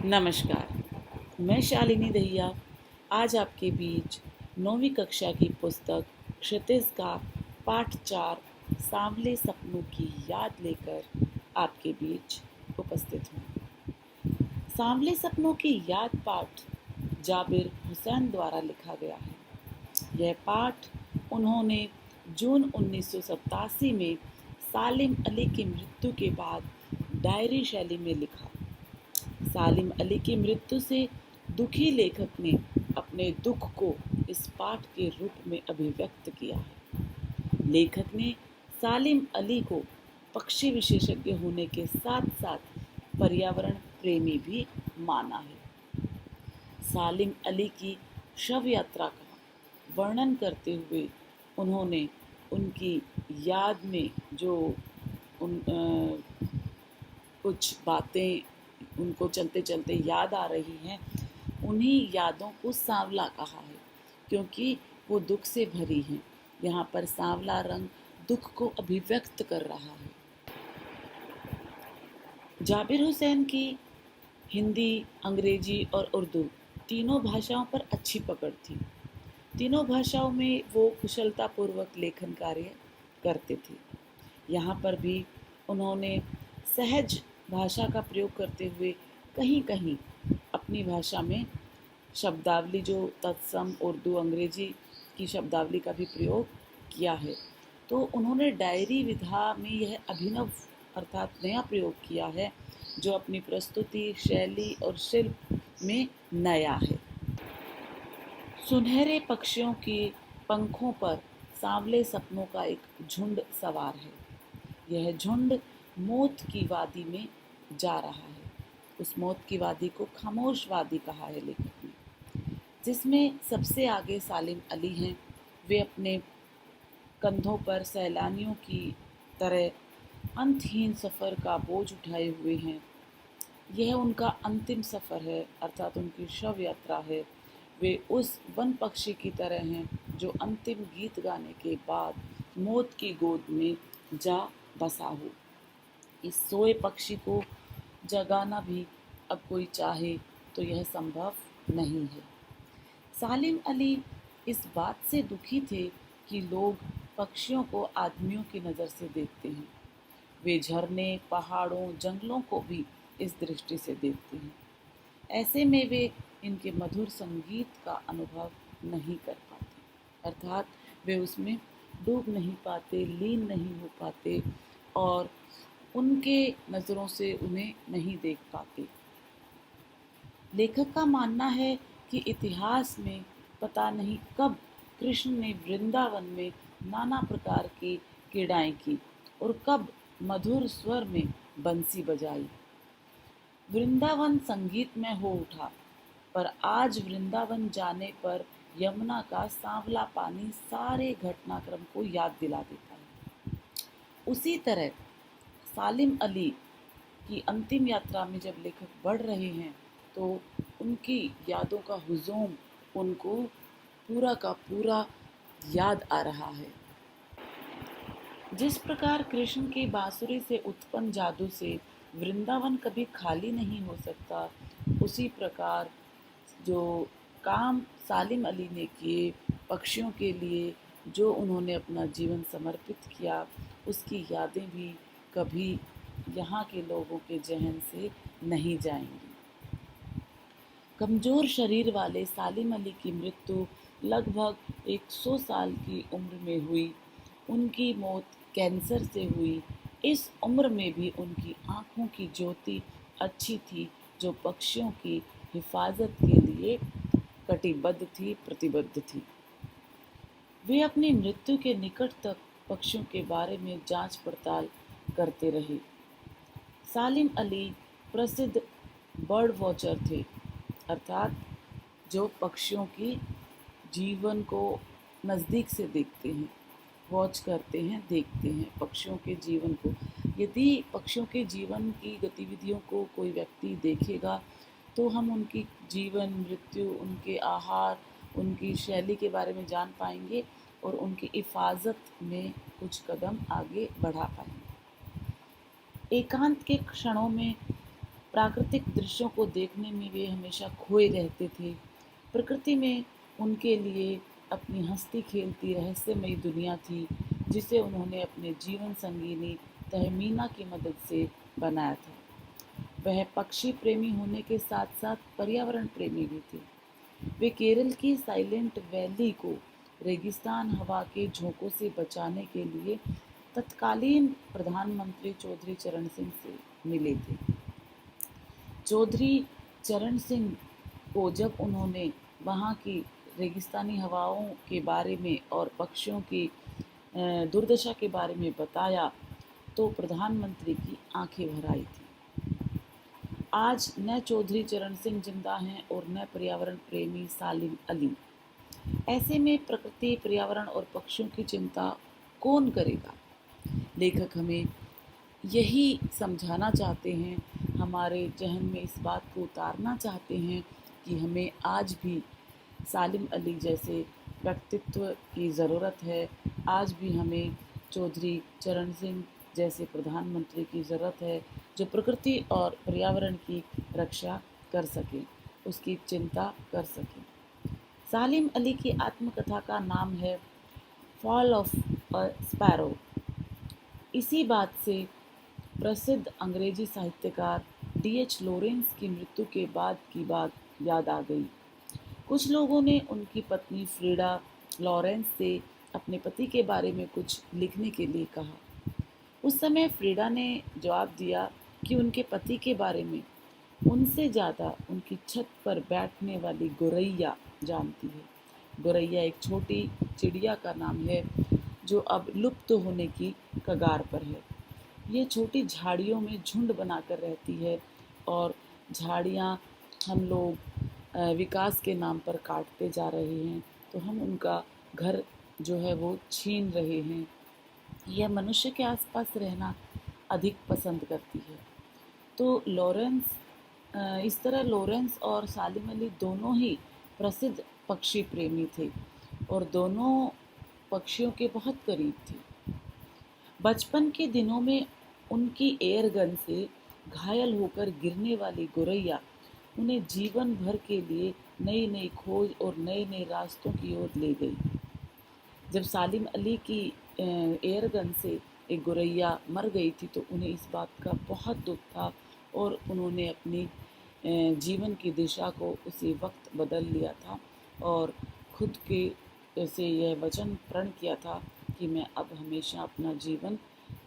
नमस्कार। मैं शालिनी दहिया आज आपके बीच 9वीं कक्षा की पुस्तक क्षितिज का पाठ 4 सांवले सपनों की याद लेकर आपके बीच उपस्थित हूँ। सांवले सपनों की याद पाठ जाबिर हुसैन द्वारा लिखा गया है। यह पाठ उन्होंने जून 1987 में सालिम अली की मृत्यु के बाद डायरी शैली में लिखा। सालिम अली की मृत्यु से दुखी लेखक ने अपने दुख को इस पाठ के रूप में अभिव्यक्त किया है। लेखक ने सालिम अली को पक्षी विशेषज्ञ होने के साथ साथ पर्यावरण प्रेमी भी माना है। सालिम अली की शव यात्रा का वर्णन करते हुए उन्होंने उनकी याद में जो कुछ बातें उनको चलते चलते याद आ रही हैं, उन्हीं यादों को सांवला कहा है क्योंकि वो दुख से भरी हैं। यहाँ पर सांवला रंग दुख को अभिव्यक्त कर रहा है। जाबिर हुसैन की हिंदी, अंग्रेजी और उर्दू तीनों भाषाओं पर अच्छी पकड़ थी। तीनों भाषाओं में वो कुशलतापूर्वक लेखन कार्य करते थे। यहाँ पर भी उन्होंने सहज भाषा का प्रयोग करते हुए कहीं कहीं अपनी भाषा में शब्दावली जो तत्सम उर्दू अंग्रेजी की शब्दावली का भी प्रयोग किया है। तो उन्होंने डायरी विधा में यह अभिनव अर्थात नया प्रयोग किया है जो अपनी प्रस्तुति शैली और शिल्प में नया है। सुनहरे पक्षियों की पंखों पर सांवले सपनों का एक झुंड सवार है। यह झुंड मौत की वादी में जा रहा है। उस मौत की वादी को खामोश वादी कहा है लेखक ने, जिसमें सबसे आगे सालिम अली हैं। वे अपने कंधों पर सैलानियों की तरह अंतहीन सफ़र का बोझ उठाए हुए हैं। यह उनका अंतिम सफ़र है अर्थात उनकी शव यात्रा है। वे उस वन पक्षी की तरह हैं जो अंतिम गीत गाने के बाद मौत की गोद में जा बसा हो। इस सोए पक्षी को जगाना भी अब कोई चाहे तो यह संभव नहीं है। सालिम अली इस बात से दुखी थे कि लोग पक्षियों को आदमियों की नज़र से देखते हैं। वे झरने, पहाड़ों, जंगलों को भी इस दृष्टि से देखते हैं। ऐसे में वे इनके मधुर संगीत का अनुभव नहीं कर पाते अर्थात वे उसमें डूब नहीं पाते, लीन नहीं हो पाते और उनके नज़रों से उन्हें नहीं देख पाते। लेखक का मानना है कि इतिहास में पता नहीं कब कृष्ण ने वृंदावन में नाना प्रकार की क्रीड़ाएं की और कब मधुर स्वर में बंसी बजाई। वृंदावन संगीत में हो उठा, पर आज वृंदावन जाने पर यमुना का सांवला पानी सारे घटनाक्रम को याद दिला देता है। उसी तरह सालिम अली की अंतिम यात्रा में जब लेखक बढ़ रहे हैं तो उनकी यादों का हुजूम उनको पूरा का पूरा याद आ रहा है। जिस प्रकार कृष्ण की बांसुरी से उत्पन्न जादू से वृंदावन कभी खाली नहीं हो सकता, उसी प्रकार जो काम सालिम अली ने किए पक्षियों के लिए, जो उन्होंने अपना जीवन समर्पित किया, उसकी यादें भी कभी यहाँ के लोगों के जहन से नहीं जाएंगी। कमज़ोर शरीर वाले सालिम अली की मृत्यु लगभग 100 साल की उम्र में हुई। उनकी मौत कैंसर से हुई। इस उम्र में भी उनकी आँखों की ज्योति अच्छी थी जो पक्षियों की हिफाजत के लिए कटिबद्ध थी, प्रतिबद्ध थी। वे अपनी मृत्यु के निकट तक पक्षियों के बारे में जांच पड़ताल करते रहे। सालिम अली प्रसिद्ध बर्ड वॉचर थे अर्थात जो पक्षियों की जीवन को नज़दीक से देखते हैं, वॉच करते हैं, देखते हैं पक्षियों के जीवन को। यदि पक्षियों के जीवन की गतिविधियों को कोई व्यक्ति देखेगा तो हम उनकी जीवन मृत्यु, उनके आहार, उनकी शैली के बारे में जान पाएंगे और उनकी हिफाजत में कुछ कदम आगे बढ़ा पाएंगे। एकांत के क्षणों में प्राकृतिक दृश्यों को देखने में वे हमेशा खोए रहते थे। प्रकृति में उनके लिए अपनी हंसती खेलती रहस्यमयी दुनिया थी, जिसे उन्होंने अपने जीवन संगिनी तहमीना की मदद से बनाया था। वह पक्षी प्रेमी होने के साथ साथ पर्यावरण प्रेमी भी थे। वे केरल की साइलेंट वैली को रेगिस्तान हवा के झोंकों से बचाने के लिए तत्कालीन प्रधानमंत्री चौधरी चरण सिंह से मिले थे। चौधरी चरण सिंह को जब उन्होंने वहाँ की रेगिस्तानी हवाओं के बारे में और पक्षियों की दुर्दशा के बारे में बताया तो प्रधानमंत्री की आंखें भर आई थी। आज न चौधरी चरण सिंह जिंदा हैं और न पर्यावरण प्रेमी सालिम अली। ऐसे में प्रकृति, पर्यावरण और पक्षियों की चिंता कौन करेगा? लेखक हमें यही समझाना चाहते हैं, हमारे जहन में इस बात को उतारना चाहते हैं कि हमें आज भी सालिम अली जैसे व्यक्तित्व की ज़रूरत है। आज भी हमें चौधरी चरण सिंह जैसे प्रधानमंत्री की ज़रूरत है, जो प्रकृति और पर्यावरण की रक्षा कर सकें, उसकी चिंता कर सकें। सालिम अली की आत्मकथा का नाम है फॉल ऑफ अ स्पैरो। इसी बात से प्रसिद्ध अंग्रेजी साहित्यकार D.H. लॉरेंस की मृत्यु के बाद की बात याद आ गई। कुछ लोगों ने उनकी पत्नी फ्रीडा लॉरेंस से अपने पति के बारे में कुछ लिखने के लिए कहा। उस समय फ्रीडा ने जवाब दिया कि उनके पति के बारे में उनसे ज़्यादा उनकी छत पर बैठने वाली गोरैया जानती है। गोरैया एक छोटी चिड़िया का नाम है जो अब लुप्त होने की कगार पर है। ये छोटी झाड़ियों में झुंड बनाकर रहती है और झाड़ियाँ हम लोग विकास के नाम पर काटते जा रहे हैं, तो हम उनका घर जो है वो छीन रहे हैं। यह मनुष्य के आसपास रहना अधिक पसंद करती है। तो इस तरह लॉरेंस और सालिम अली दोनों ही प्रसिद्ध पक्षी प्रेमी थे और दोनों पक्षियों के बहुत करीब थे। बचपन के दिनों में उनकी एयर गन से घायल होकर गिरने वाली गोरैया उन्हें जीवन भर के लिए नई नई खोज और नए नए रास्तों की ओर ले गई। जब सालिम अली की एयर गन से एक गोरैया मर गई थी तो उन्हें इस बात का बहुत दुख था और उन्होंने अपनी जीवन की दिशा को उसी वक्त बदल लिया था और खुद के से यह वचन प्रण किया था कि मैं अब हमेशा अपना जीवन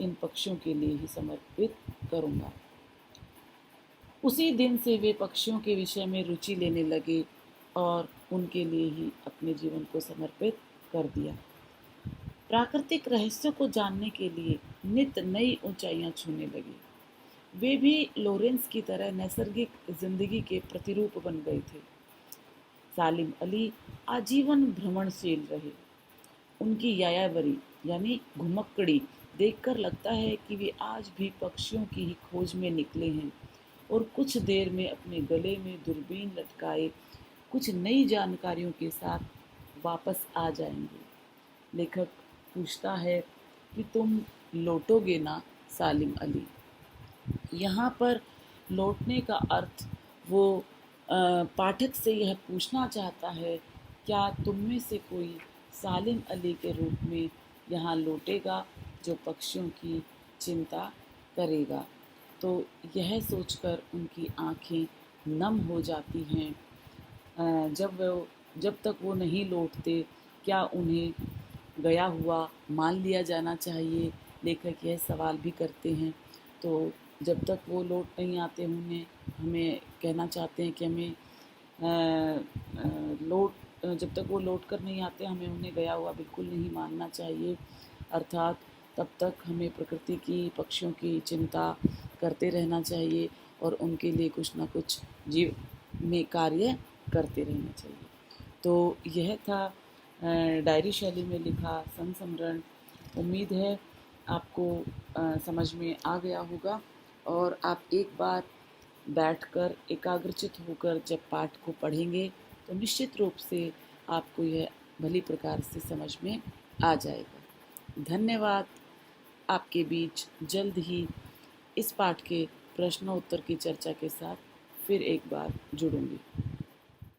इन पक्षियों के लिए ही समर्पित करूँगा। उसी दिन से वे पक्षियों के विषय में रुचि लेने लगे और उनके लिए ही अपने जीवन को समर्पित कर दिया। प्राकृतिक रहस्यों को जानने के लिए नित नई ऊंचाइयां छूने लगे। वे भी लॉरेंस की तरह नैसर्गिक जिंदगी के प्रतिरूप बन गए थे। सालिम अली आजीवन भ्रमणशील रहे। उनकी यायावरी यानी घुमक्कड़ी देखकर लगता है कि वे आज भी पक्षियों की ही खोज में निकले हैं और कुछ देर में अपने गले में दूरबीन लटकाए कुछ नई जानकारियों के साथ वापस आ जाएंगे। लेखक पूछता है कि तुम लौटोगे ना सालिम अली? यहाँ पर लौटने का अर्थ वो पाठक से यह पूछना चाहता है, क्या तुम में से कोई सालिम अली के रूप में यहाँ लौटेगा जो पक्षियों की चिंता करेगा? तो यह सोचकर उनकी आंखें नम हो जाती हैं। जब तक वो नहीं लौटते, क्या उन्हें गया हुआ मान लिया जाना चाहिए? लेखक यह सवाल भी करते हैं। तो जब तक वो लौट नहीं आते हमें कहना चाहते हैं कि हमें जब तक वो लौट कर नहीं आते हमें उन्हें गया हुआ बिल्कुल नहीं मानना चाहिए। अर्थात तब तक हमें प्रकृति की, पक्षियों की चिंता करते रहना चाहिए और उनके लिए कुछ ना कुछ जीव में कार्य करते रहना चाहिए। तो यह था डायरी शैली में लिखा संस्मरण। उम्मीद है आपको समझ में आ गया होगा और आप एक बार बैठकर एकाग्रचित होकर जब पाठ को पढ़ेंगे तो निश्चित रूप से आपको यह भली प्रकार से समझ में आ जाएगा। धन्यवाद। आपके बीच जल्द ही इस पाठ के प्रश्न उत्तर की चर्चा के साथ फिर एक बार जुड़ूंगी।